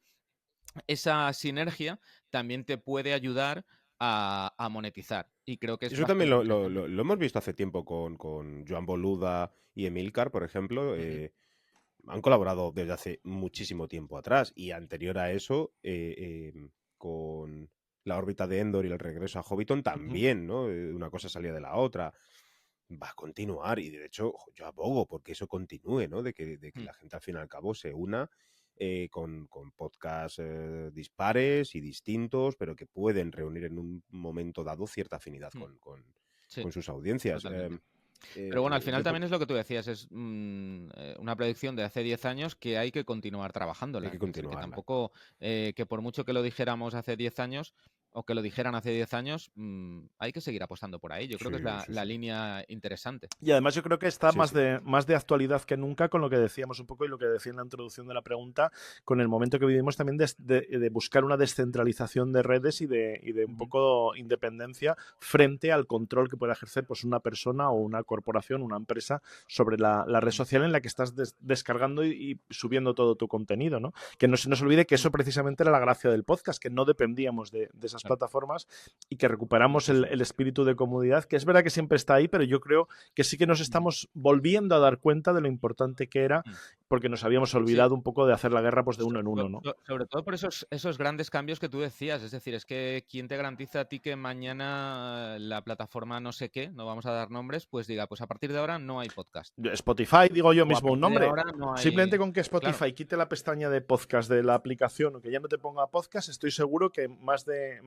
esa sinergia también te puede ayudar a monetizar. Y creo que es Eso también bastante lo hemos visto hace tiempo con Joan Boluda y Emilcar, por ejemplo. Han colaborado desde hace muchísimo tiempo atrás. Y anterior a eso, con la órbita de Endor y el regreso a Hobbiton también, ¿no? Una cosa salía de la otra. Va a continuar. Y de hecho, yo abogo porque eso continúe, ¿no? De que la gente al fin y al cabo se una con podcasts dispares y distintos, pero que pueden reunir en un momento dado cierta afinidad con sus audiencias. Pero bueno, al final también es lo que tú decías, es una predicción de hace 10 años que hay que continuar trabajándola. Hay que continuarla. Que tampoco, que por mucho que lo dijéramos hace 10 años, o que lo dijeran hace 10 años, hay que seguir apostando por ahí. Yo creo que es la línea interesante. Y además yo creo que está más de actualidad que nunca con lo que decíamos un poco y lo que decía en la introducción de la pregunta, con el momento que vivimos también de buscar una descentralización de redes y de un poco independencia frente al control que puede ejercer pues una persona o una corporación, una empresa sobre la red social en la que estás descargando y subiendo todo tu contenido, ¿no? Que no se nos olvide que eso precisamente era la gracia del podcast, que no dependíamos de esas plataformas y que recuperamos el espíritu de comunidad, que es verdad que siempre está ahí, pero yo creo que sí que nos estamos volviendo a dar cuenta de lo importante que era, porque nos habíamos olvidado un poco de hacer la guerra pues de uno en uno, ¿no? Sobre todo por esos grandes cambios que tú decías, es decir, es que ¿quién te garantiza a ti que mañana la plataforma no sé qué, no vamos a dar nombres, pues diga, pues a partir de ahora no hay podcast? Spotify, digo yo mismo un nombre. No hay... Simplemente con que Spotify quite la pestaña de podcast de la aplicación o que ya no te ponga podcast, estoy seguro que más de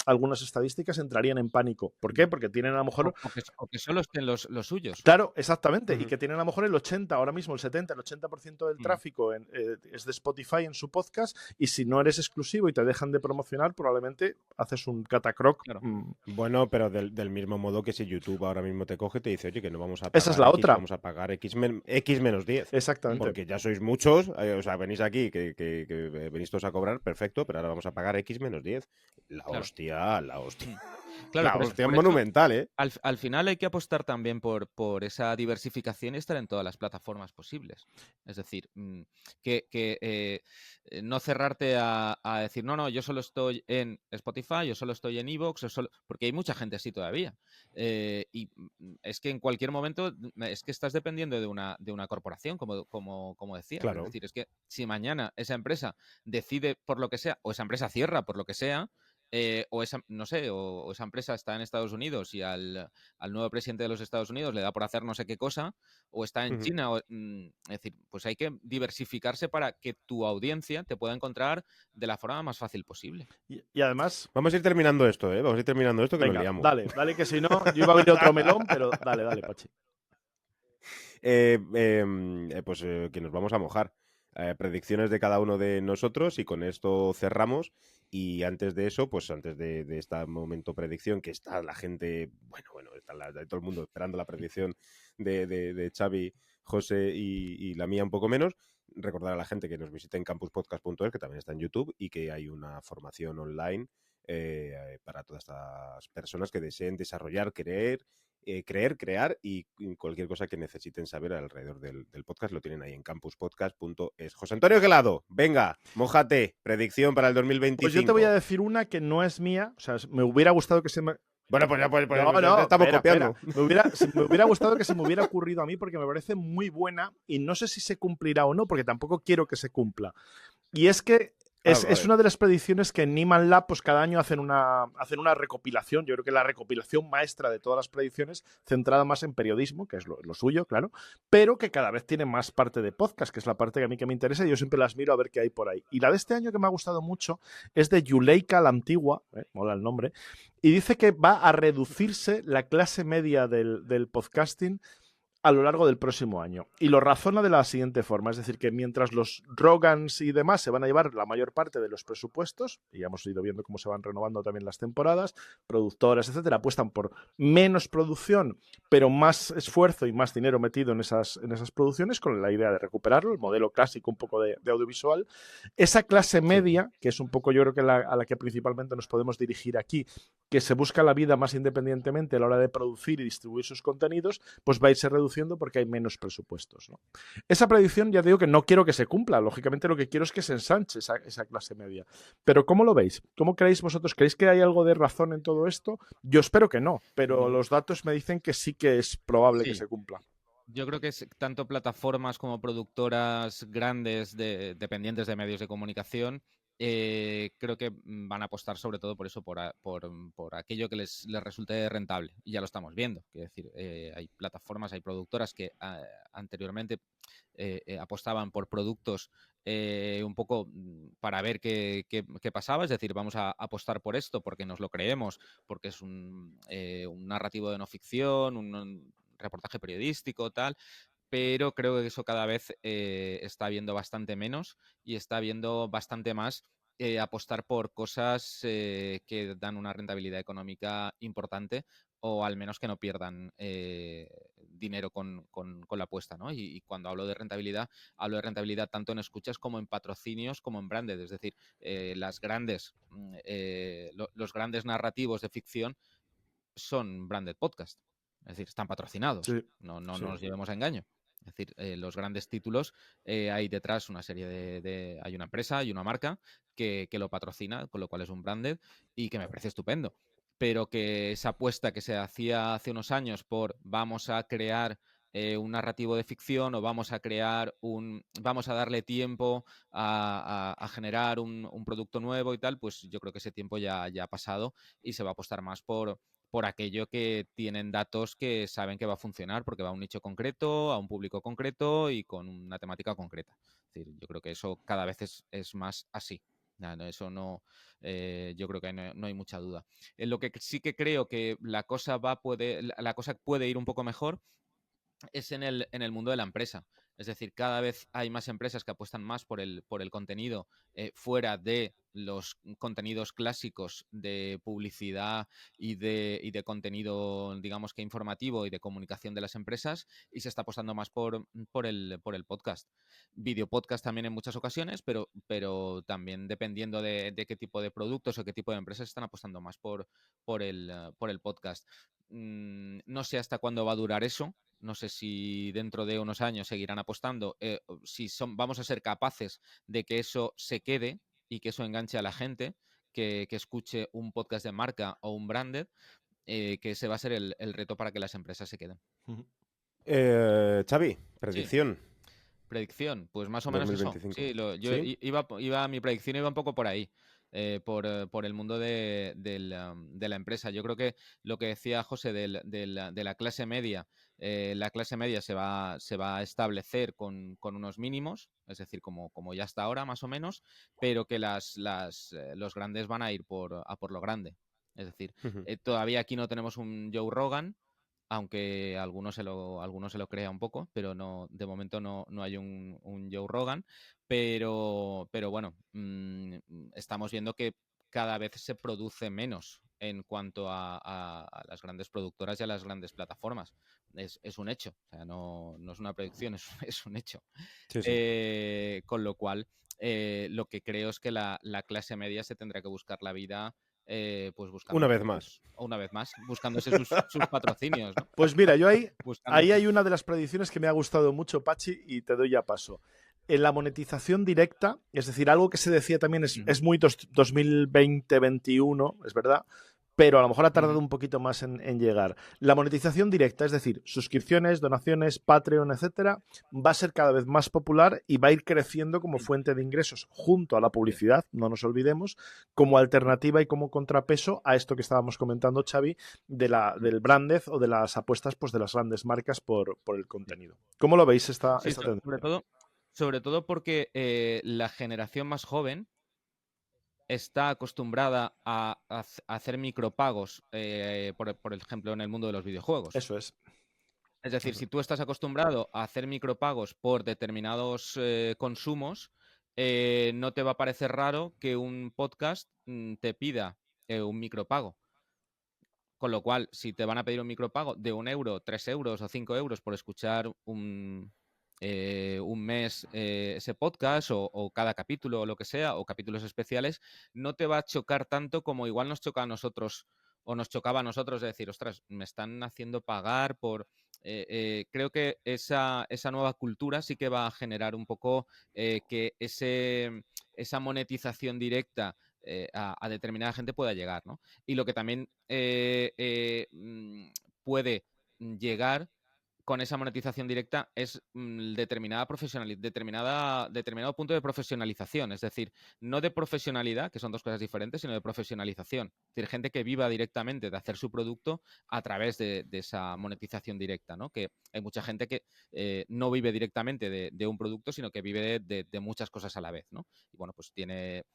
algunas estadísticas entrarían en pánico. ¿Por qué? Porque tienen a lo mejor... O que solo estén los suyos. Claro, exactamente. Y que tienen a lo mejor el 80, ahora mismo el 70, el 80% del tráfico es de Spotify en su podcast, y si no eres exclusivo y te dejan de promocionar, probablemente haces un catacroc. Claro. Bueno, pero del mismo modo que si YouTube ahora mismo te coge y te dice, oye, que no vamos a pagar esa es la otra. Vamos a pagar X menos 10. Exactamente. Porque ya sois muchos, o sea, venís aquí, que venís todos a cobrar, perfecto, pero ahora vamos a pagar X menos 10. La hostia. Claro, la hostia es monumental, ¿eh? Al final hay que apostar también por esa diversificación y estar en todas las plataformas posibles. Es decir, que no cerrarte a decir, no, yo solo estoy en Spotify, yo solo estoy en iVoox, porque hay mucha gente así todavía. Y es que en cualquier momento es que estás dependiendo de una corporación, como decía. Claro. Es decir, es que si mañana esa empresa decide por lo que sea, o esa empresa cierra por lo que sea, o esa empresa está en Estados Unidos y al nuevo presidente de los Estados Unidos le da por hacer no sé qué cosa, o está en China, es decir, pues hay que diversificarse para que tu audiencia te pueda encontrar de la forma más fácil posible. Y además... Vamos a ir terminando esto, ¿eh? Vamos a ir terminando esto, que Venga, nos liamos. Dale, que si no, yo iba a abrir otro melón, pero dale, Pachi. Pues que nos vamos a mojar. Predicciones de cada uno de nosotros y con esto cerramos. Y antes de eso, pues antes de este momento predicción, que está la gente, bueno, está todo el mundo esperando la predicción de Xavi, José y la mía un poco menos, recordar a la gente que nos visite en campuspodcast.es, que también está en YouTube, y que hay una formación online para todas estas personas que deseen desarrollar, creer, crear y cualquier cosa que necesiten saber alrededor del podcast lo tienen ahí en campuspodcast.es. José Antonio Gelado, venga, mójate, predicción para el 2025. Pues yo te voy a decir una que no es mía, o sea, me hubiera gustado que se me... Bueno, pues ya No, estamos copiando. Espera. Me hubiera gustado que se me hubiera ocurrido a mí porque me parece muy buena y no sé si se cumplirá o no, porque tampoco quiero que se cumpla. Y es que es una de las predicciones que en Nieman Lab pues cada año hacen una recopilación. Yo creo que la recopilación maestra de todas las predicciones, centrada más en periodismo, que es lo suyo, claro, pero que cada vez tiene más parte de podcast, que es la parte que a mí que me interesa y yo siempre las miro a ver qué hay por ahí. Y la de este año que me ha gustado mucho es de Yuleika la Antigua, mola el nombre, y dice que va a reducirse la clase media del podcasting a lo largo del próximo año. Y lo razona de la siguiente forma, es decir, que mientras los Rogans y demás se van a llevar la mayor parte de los presupuestos, y ya hemos ido viendo cómo se van renovando también las temporadas, productoras, etcétera, apuestan por menos producción, pero más esfuerzo y más dinero metido en esas producciones, con la idea de recuperarlo, el modelo clásico un poco de audiovisual. Esa clase media, que es un poco yo creo que a la que principalmente nos podemos dirigir aquí, que se busca la vida más independientemente a la hora de producir y distribuir sus contenidos, pues va a irse reduciendo porque hay menos presupuestos, ¿no? Esa predicción ya digo que no quiero que se cumpla, lógicamente lo que quiero es que se ensanche esa clase media. Pero ¿cómo lo veis? ¿Cómo creéis vosotros? ¿Creéis que hay algo de razón en todo esto? Yo espero que no, pero los datos me dicen que sí que es probable que Sí. se cumpla. Yo creo que tanto plataformas como productoras grandes dependientes de medios de comunicación creo que van a apostar sobre todo por eso, por aquello que les resulte rentable. Y ya lo estamos viendo. Quiero decir, hay plataformas, hay productoras que anteriormente apostaban por productos un poco para ver qué pasaba. Es decir, vamos a apostar por esto porque nos lo creemos, porque es un narrativo de no ficción, un reportaje periodístico, tal, pero creo que eso cada vez está viendo bastante menos y está viendo bastante más apostar por cosas que dan una rentabilidad económica importante o al menos que no pierdan dinero con la apuesta, ¿no? Y cuando hablo de rentabilidad tanto en escuchas como en patrocinios, como en branded, es decir, los grandes narrativos de ficción son branded podcast. Es decir, están patrocinados. Sí, No sí. nos llevemos a engaño. Es decir, los grandes títulos, hay detrás una serie hay una empresa, hay una marca que lo patrocina, con lo cual es un branded y que me parece estupendo. Pero que esa apuesta que se hacía hace unos años por vamos a crear un narrativo de ficción o vamos a crear vamos a darle tiempo a generar un producto nuevo y tal, pues yo creo que ese tiempo ya ha pasado y se va a apostar más por aquello que tienen datos que saben que va a funcionar, porque va a un nicho concreto, a un público concreto y con una temática concreta. Es decir, yo creo que eso cada vez es más así. Eso no, yo creo que no hay mucha duda. En lo que sí que creo que la cosa puede ir un poco mejor es en el mundo de la empresa. Es decir, cada vez hay más empresas que apuestan más por el contenido fuera de los contenidos clásicos de publicidad y de contenido, digamos que informativo y de comunicación de las empresas, y se está apostando más por el podcast. Video podcast también en muchas ocasiones, pero también dependiendo de qué tipo de productos o qué tipo de empresas están apostando más por el podcast. No sé hasta cuándo va a durar eso. No sé si dentro de unos años seguirán apostando, si vamos a ser capaces de que eso se quede y que eso enganche a la gente, que escuche un podcast de marca o un branded, que ese va a ser el reto para que las empresas se queden. Xavi, Sí. predicción. Predicción, pues más o menos eso. 2025. Sí, ¿Sí? mi predicción iba un poco por ahí, por el mundo de la empresa. Yo creo que lo que decía José de la clase media, la clase media se va a establecer con unos mínimos, es decir, como ya está ahora más o menos, pero que los grandes van a ir a por lo grande. Es decir, todavía aquí no tenemos un Joe Rogan, aunque algunos se lo crea un poco, pero no, de momento no hay un Joe Rogan, pero bueno, estamos viendo que cada vez se produce menos en cuanto a las grandes productoras y a las grandes plataformas. Es un hecho, o sea, no es una predicción, es un hecho. Sí, sí. Con lo cual, lo que creo es que la clase media se tendrá que buscar la vida pues Una vez más. una vez más, buscándose sus patrocinios, ¿no? Pues mira, yo ahí Buscándose. hay una de las predicciones que me ha gustado mucho, Pachi, y te doy ya paso. En la monetización directa, es decir, algo que se decía también es muy 2020-21, es verdad, pero a lo mejor ha tardado un poquito más en llegar. La monetización directa, es decir, suscripciones, donaciones, Patreon, etcétera, va a ser cada vez más popular y va a ir creciendo como fuente de ingresos junto a la publicidad, no nos olvidemos, como alternativa y como contrapeso a esto que estábamos comentando, Xavi, del branded o de las apuestas pues, de las grandes marcas por el contenido. ¿Cómo lo veis esta Sí, tendencia? sobre todo porque la generación más joven está acostumbrada a hacer micropagos, por ejemplo, en el mundo de los videojuegos. Eso es. Es decir, si tú estás acostumbrado a hacer micropagos por determinados consumos, no te va a parecer raro que un podcast te pida un micropago. Con lo cual, si te van a pedir un micropago de 1 euro, 3 euros o 5 euros por escuchar un mes ese podcast o cada capítulo o lo que sea, o capítulos especiales, no te va a chocar tanto como igual nos choca a nosotros o nos chocaba a nosotros de decir, ostras, me están haciendo pagar por... creo que esa nueva cultura sí que va a generar un poco que esa monetización directa a determinada gente pueda llegar, ¿no? Y lo que también puede llegar con esa monetización directa es determinado punto de profesionalización, es decir, no de profesionalidad, que son dos cosas diferentes, sino de profesionalización. Es decir, gente que viva directamente de hacer su producto a través de esa monetización directa, ¿no? Que hay mucha gente que no vive directamente de un producto, sino que vive de muchas cosas a la vez, ¿no? Y bueno, pues tiene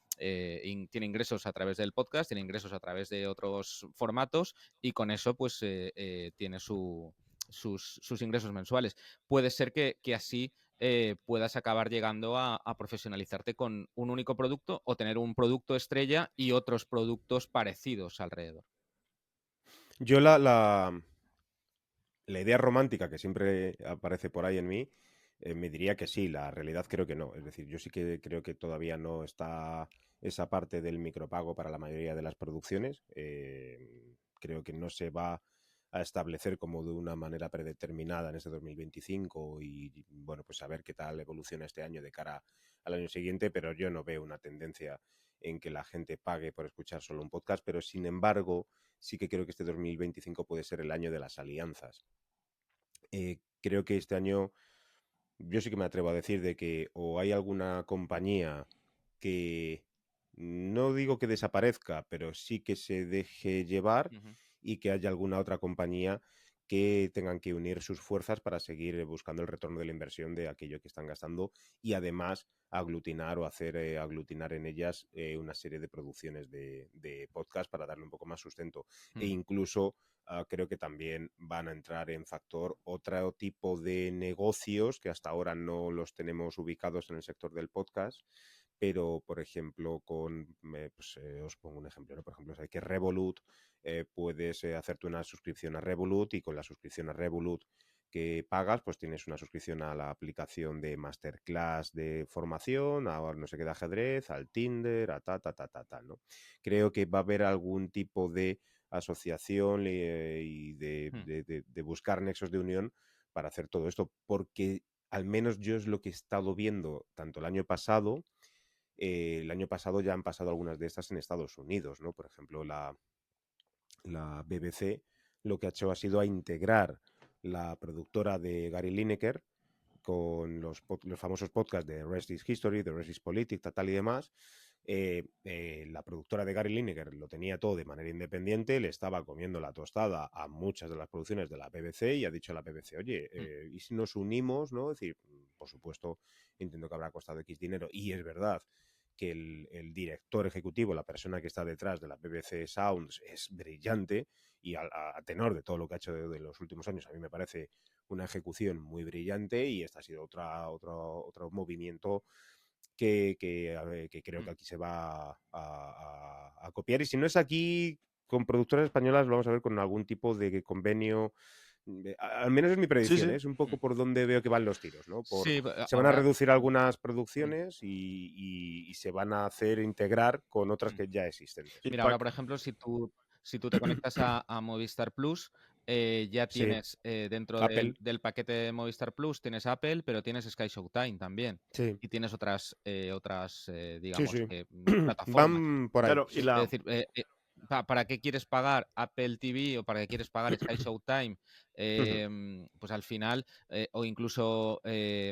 ingresos a través del podcast, tiene ingresos a través de otros formatos y con eso pues tiene sus ingresos mensuales. Puede ser que así puedas acabar llegando a profesionalizarte con un único producto o tener un producto estrella y otros productos parecidos alrededor. Yo la idea romántica que siempre aparece por ahí en mí, me diría que sí, la realidad creo que no. Es decir, yo sí que creo que todavía no está esa parte del micropago para la mayoría de las producciones. Creo que no se va a establecer como de una manera predeterminada en este 2025 y bueno, pues a ver qué tal evoluciona este año de cara al año siguiente, pero yo no veo una tendencia en que la gente pague por escuchar solo un podcast, pero sin embargo sí que creo que este 2025 puede ser el año de las alianzas. Creo que este año yo sí que me atrevo a decir de que o hay alguna compañía que no digo que desaparezca, pero sí que se deje llevar y que haya alguna otra compañía que tengan que unir sus fuerzas para seguir buscando el retorno de la inversión de aquello que están gastando y además aglutinar o hacer aglutinar en ellas una serie de producciones de podcast para darle un poco más sustento. E incluso creo que también van a entrar en factor otro tipo de negocios que hasta ahora no los tenemos ubicados en el sector del podcast, pero por ejemplo os pongo un ejemplo, ¿no? Por ejemplo, hay que Revolut, puedes hacerte una suscripción a Revolut y con la suscripción a Revolut que pagas, pues tienes una suscripción a la aplicación de masterclass de formación, a no sé qué de ajedrez, al Tinder, a ¿no? Creo que va a haber algún tipo de asociación y de buscar nexos de unión para hacer todo esto, porque al menos yo es lo que he estado viendo tanto el año pasado ya han pasado algunas de estas en Estados Unidos, ¿no? Por ejemplo, la BBC lo que ha hecho ha sido a integrar la productora de Gary Lineker con los famosos podcasts de Rest is History, de Rest is Politics, tal y demás. La productora de Gary Lineker lo tenía todo de manera independiente, le estaba comiendo la tostada a muchas de las producciones de la BBC y ha dicho a la BBC, oye, ¿y si nos unimos? ¿No? Es decir, por supuesto, entiendo que habrá costado X dinero y es verdad que el director ejecutivo, la persona que está detrás de la BBC Sounds es brillante y a tenor de todo lo que ha hecho de los últimos años, a mí me parece una ejecución muy brillante y este ha sido otro movimiento que creo que aquí se va a copiar. Y si no es aquí, con productoras españolas lo vamos a ver con algún tipo de convenio. Al menos es mi predicción, Sí. es un poco por donde veo que van los tiros, ¿no? Sí, Se van a ahora... reducir algunas producciones y se van a hacer integrar con otras que ya existentes. Mira, ahora por ejemplo, si tú te conectas a Movistar Plus, ya Sí, tienes dentro Apple. del paquete de Movistar Plus, tienes Apple, pero tienes Sky Showtime también. Sí, Y tienes otras sí, digamos, sí. plataformas. Van por ahí. Claro, y Sí. Es decir, ¿para qué quieres pagar Apple TV o para qué quieres pagar Sky Showtime? Pues al final, o incluso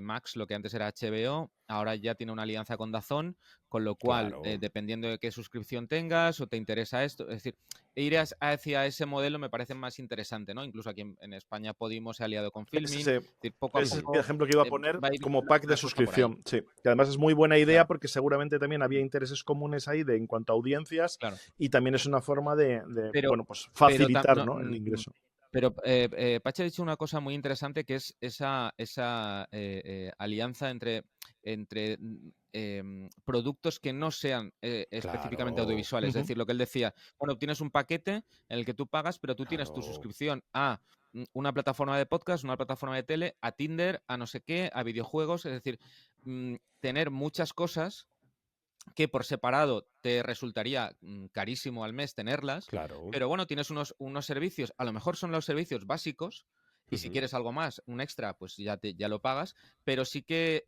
Max, lo que antes era HBO, ahora ya tiene una alianza con DAZN, con lo cual, Claro. dependiendo de qué suscripción tengas o te interesa esto, es decir, ir hacia ese modelo me parece más interesante, ¿no? Incluso aquí en España Podimo se ha aliado con Filmin, es decir, poco a Ese es poco el ejemplo que iba a poner va a ir como pack de la cosa por ahí. suscripción. Sí, que además es muy buena idea Claro. porque seguramente también había intereses comunes ahí en cuanto a audiencias Claro. y también es una forma de Pero, bueno, pues facilitar, pero ¿no? el ingreso. Pero Pachi ha dicho una cosa muy interesante que es esa alianza entre productos que no sean específicamente Claro, audiovisuales. Es decir, lo que él decía, bueno, tienes un paquete en el que tú pagas, pero tú tienes tu claro. suscripción a una plataforma de podcast, una plataforma de tele, a Tinder, a no sé qué, a videojuegos. Es decir, tener muchas cosas que por separado te resultaría carísimo al mes tenerlas, Claro. pero bueno, tienes unos servicios, a lo mejor son los servicios básicos, y si Ujú. quieres algo más, un extra, pues ya lo pagas, pero sí que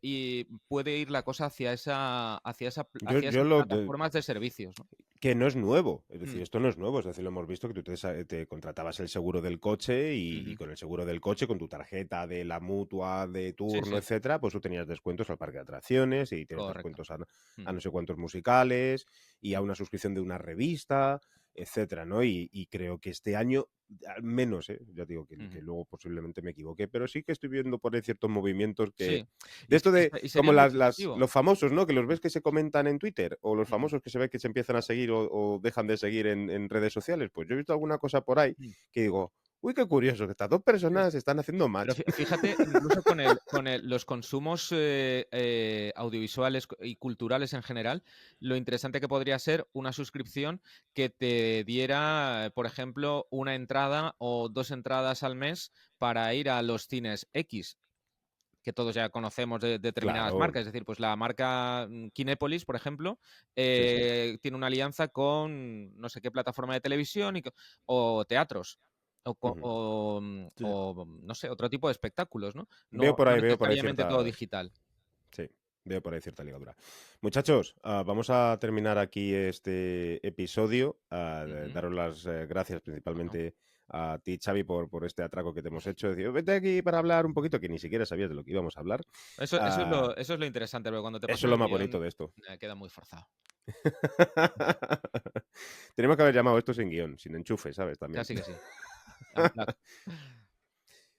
puede ir la cosa hacia Yo, hacia yo esas lo de- plataformas de servicios, ¿no? que no es nuevo, es decir, Mm, esto no es nuevo, es decir, lo hemos visto que tú te contratabas el seguro del coche y ujú. con el seguro del coche, con tu tarjeta de la mutua de Sí, turno, sí, etcétera, pues tú tenías descuentos al parque de atracciones y tienes correcto. descuentos a Mm, no sé cuántos musicales y a mm, una suscripción de una revista, etcétera, ¿no? Y creo que este año, al menos, ya digo que ujú. luego posiblemente me equivoqué, pero sí que estoy viendo por ahí ciertos movimientos que Sí, de esto de y sería como muy positivo. los famosos, ¿no? Que los ves que se comentan en Twitter o los Ujú, famosos que se ve que se empiezan a seguir o dejan de seguir en redes sociales. Pues yo he visto alguna cosa por ahí mm. que digo, uy, qué curioso, que estas dos Sí, personas sí. están haciendo Pero match. fíjate, incluso los consumos audiovisuales y culturales en general, lo interesante que podría ser una suscripción que te diera, por ejemplo, una entrada o 2 entradas al mes para ir a los cines X, que todos ya conocemos de determinadas Claro, marcas. Es decir, pues la marca Kinépolis, por ejemplo, sí, sí. tiene una alianza con no sé qué plataforma de televisión o teatros. Ujú. Sí. No sé, otro tipo de espectáculos, ¿no? Veo No, por no ahí, veo por ahí necesariamente todo ciertas. digital. Sí, veo por ahí cierta ligadura. Muchachos, vamos a terminar aquí este episodio. Ujú. Daros las gracias Bueno, principalmente a ti, Xavi, por este atraco que te hemos hecho. Decir, vete aquí para hablar un poquito, que ni siquiera sabías de lo que íbamos a hablar. Ah, eso es lo interesante, pero cuando te eso pasan es lo el más bonito guión, de esto. queda muy forzado. Tenemos que haber llamado esto sin guión, sin enchufe, ¿sabes? También. Casi que sí. Unplugged.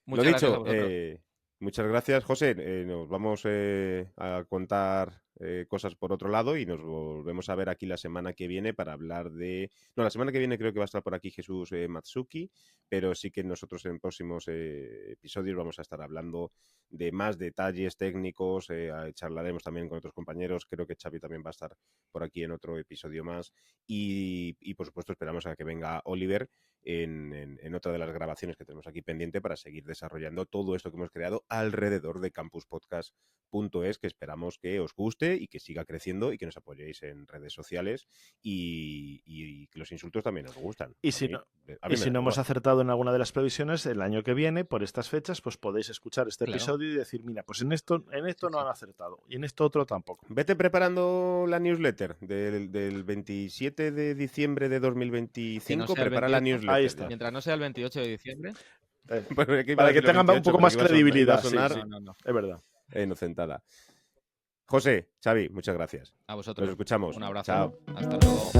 Lo Muchas gracias a dicho, vosotros. muchas gracias, José. Nos vamos a contar cosas por otro lado y nos volvemos a ver aquí la semana que viene para hablar de... No, la semana que viene creo que va a estar por aquí Jesús Matsuki, pero sí que nosotros en próximos episodios vamos a estar hablando de más detalles técnicos, charlaremos también con otros compañeros, creo que Xavi también va a estar por aquí en otro episodio más y por supuesto esperamos a que venga Oliver en otra de las grabaciones que tenemos aquí pendiente para seguir desarrollando todo esto que hemos creado alrededor de campuspodcast.es, que esperamos que os guste y que siga creciendo y que nos apoyéis en redes sociales y que los insultos también os gustan. Y A si mí, no, a y mí me si da no hemos igual. acertado en alguna de las previsiones, el año que viene, por estas fechas, pues podéis escuchar este Claro. episodio y decir, mira, pues en Sí, esto no sí. han acertado y en esto otro tampoco. Vete preparando la newsletter del 27 de diciembre de Que no 2025. sea el Prepara la 28, Ahí newsletter está. ya. mientras no sea el 28 de diciembre. Porque iba a Para que decir el tengan un 28, poco pero más que iba a credibilidad, sí, sonar sí, No, no, no. es verdad. inocentada. José, Xavi, muchas gracias. A Nos vosotros. escuchamos. Un abrazo. Chao. Hasta luego.